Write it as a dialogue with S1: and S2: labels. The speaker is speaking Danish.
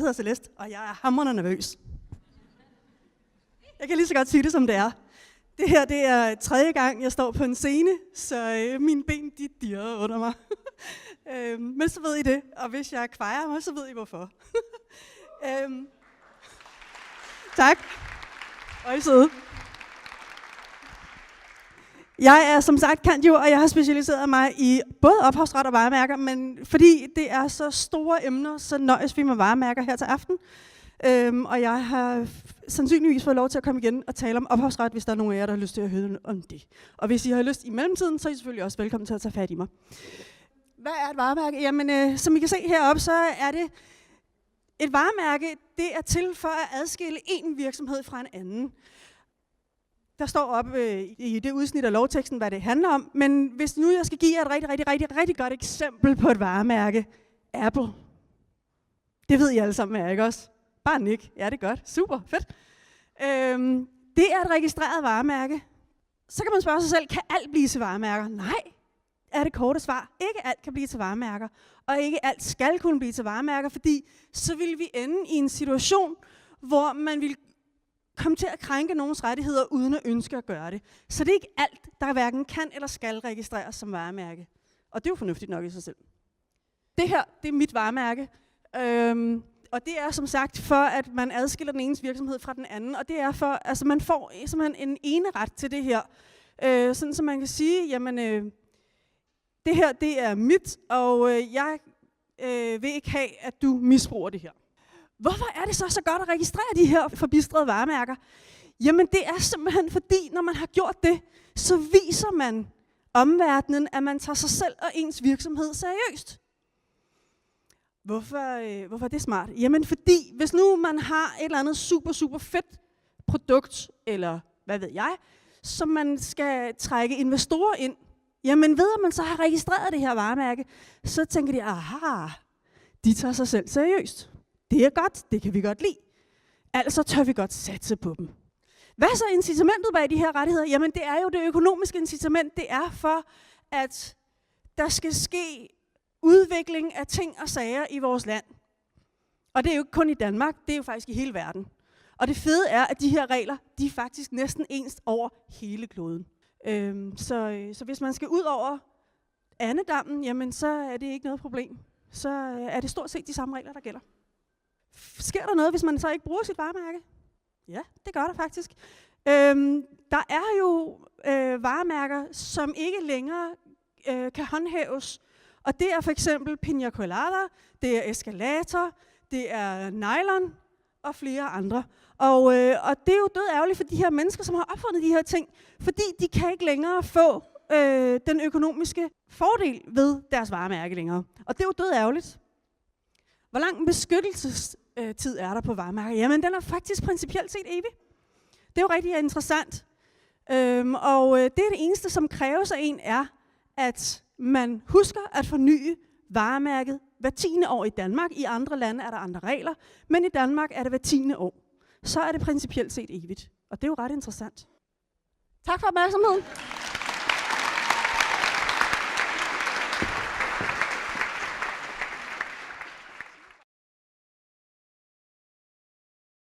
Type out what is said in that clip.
S1: hedder Celeste, og jeg er hamrende nervøs. Jeg kan lige så godt sige det, som det er. Det her, det er 3. gang, jeg står på en scene, så mine ben, de dirrer under mig. Men så ved I det, og hvis jeg kvejer mig, så ved I hvorfor. Tak. Og I sidde. Jeg er som sagt cand.jur, og jeg har specialiseret mig i både ophavsret og varemærker, men fordi det er så store emner, så nøjes vi med varemærker her til aften. Og jeg har sandsynligvis fået lov til at komme igen og tale om ophavsret, hvis der er nogen af jer, der har lyst til at høre om det. Og hvis I har lyst i mellemtiden, så er I selvfølgelig også velkommen til at tage fat i mig. Hvad er et varemærke? Jamen, som I kan se heroppe, så er det et varemærke, det er til for at adskille en virksomhed fra en anden. Der står oppe i det udsnit af lovteksten, hvad det handler om. Men hvis nu jeg skal give jer et rigtig godt eksempel på et varemærke. Apple. Det ved I alle sammen, er ikke også? Bare nik. Ja, det er godt. Super. Fedt. Det er et registreret varemærke. Så kan man spørge sig selv, kan alt blive til varemærker? Nej, er det korte svar. Ikke alt kan blive til varemærker. Og ikke alt skal kunne blive til varemærker, fordi så vil vi ende i en situation, hvor man vil komme til at krænke nogens rettigheder, uden at ønske at gøre det. Så det er ikke alt, der hverken kan eller skal registreres som varemærke. Og det er jo fornuftigt nok i sig selv. Det her, det er mit varemærke. Og det er som sagt for, at man adskiller den enes virksomhed fra den anden. Og det er for, altså man får simpelthen en eneret til det her. Sådan så man kan sige, jamen, det her, det er mit, og jeg vil ikke have, at du misbruger det her. Hvorfor er det så godt at registrere de her forbistrede varemærker? Jamen det er simpelthen fordi, når man har gjort det, så viser man omverdenen, at man tager sig selv og ens virksomhed seriøst. Hvorfor er det smart? Jamen fordi, hvis nu man har et eller andet super fedt produkt, eller hvad ved jeg, som man skal trække investorer ind, jamen ved at man så har registreret det her varemærke, så tænker de, aha, de tager sig selv seriøst. Det er godt, det kan vi godt lide. Altså tør vi godt satse på dem. Hvad er så incitamentet bag de her rettigheder? Jamen det er jo det økonomiske incitament. Det er for, at der skal ske udvikling af ting og sager i vores land. Og det er jo ikke kun i Danmark, det er jo faktisk i hele verden. Og det fede er, at de her regler, de er faktisk næsten ens over hele kloden. Så hvis man skal ud over andedammen, jamen så er det ikke noget problem. Så er det stort set de samme regler, der gælder. Sker der noget, hvis man så ikke bruger sit varemærke? Ja, det gør der faktisk. Der er jo varemærker, som ikke længere kan håndhæves. Og det er for eksempel Pina Colada, det er Eskalator, det er Nylon og flere andre. Og det er jo død ærgerligt for de her mennesker, som har opfundet de her ting, fordi de kan ikke længere få den økonomiske fordel ved deres varemærke længere. Og det er jo død ærgerligt. Hvor lang en beskyttelsestid er der på varemærker? Jamen, den er faktisk principielt set evig. Det er jo rigtig interessant. Og det er det eneste, som kræves af en, er, at man husker at forny varemærket hver 10. år i Danmark. I andre lande er der andre regler, men i Danmark er det hver 10. år. Så er det principielt set evigt. Og det er jo ret interessant. Tak for opmærksomheden.